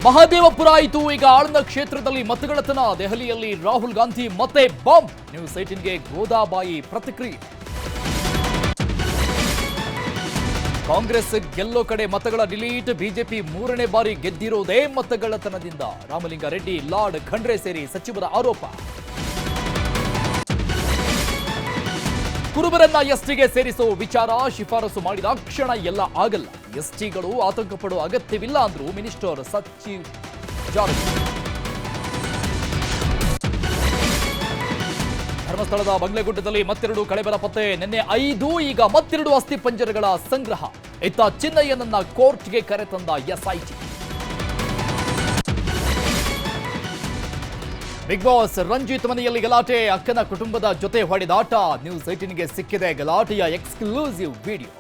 ಮಹದೇವಪುರ ಆಯಿತು. ಈಗ ಆಳಂದ ಕ್ಷೇತ್ರದಲ್ಲಿ ಮತಗಳತನ. ದೆಹಲಿಯಲ್ಲಿ ರಾಹುಲ್ ಗಾಂಧಿ ಮತ್ತೆ ಬಾಂಬ್. ನ್ಯೂಸ್ 18ಗೆ ಗೋದಾಬಾಯಿ ಪ್ರತಿಕ್ರಿಯೆ. ಕಾಂಗ್ರೆಸ್ ಗೆಲ್ಲೋ ಕಡೆ ಮತಗಳ ಡಿಲೀಟ್. ಬಿಜೆಪಿ ಮೂರನೇ ಬಾರಿ ಗೆದ್ದಿರೋದೇ ಮತಗಳತನದಿಂದ. ರಾಮಲಿಂಗಾರೆಡ್ಡಿ, ಲಾರ್ಡ್ ಖಂಡ್ರೆ ಸೇರಿ ಸಚಿವರ ಆರೋಪ. ಕುರುಬರನ್ನ ಎಸ್ಟಿಗೆ ಸೇರಿಸೋ ವಿಚಾರ ಶಿಫಾರಸು ಮಾಡಿದ ಕ್ಷಣ ಎಲ್ಲ ಆಗಲ್ಲ. ಎಸ್ಟಿಗಳು ಆತಂಕ ಪಡುವ ಅಗತ್ಯವಿಲ್ಲ ಅಂದ್ರು ಮಿನಿಸ್ಟರ್ ಸಚಿವ್ ಜಾರಕಿಹೊಳಿ. ಧರ್ಮಸ್ಥಳದ ಬಂಗ್ಲೆಗುಡ್ಡದಲ್ಲಿ ಮತ್ತೆರಡು ಕಳೆಬರ ಪತ್ತೆ. ನಿನ್ನೆ 5, ಈಗ ಮತ್ತೆರಡು ಅಸ್ಥಿಪಂಜರಗಳ ಸಂಗ್ರಹ. ಇತ್ತ ಚಿನ್ನಯ್ಯನನ್ನ ಕೋರ್ಟ್ಗೆ ಕರೆತಂದ ಎಸ್ಐಟಿ. ಬಿಗ್ ಬಾಸ್ ರಂಜಿತ್ ಮನೆಯಲ್ಲಿ ಗಲಾಟೆ. ಅಕ್ಕನ ಕುಟುಂಬದ ಜೊತೆ ಹೊಡೆದಾಟ. ನ್ಯೂಸ್ 18ಗೆ ಸಿಕ್ಕಿದೆ ಗಲಾಟೆಯ ಎಕ್ಸ್ಕ್ಲೂಸಿವ್ ವಿಡಿಯೋ.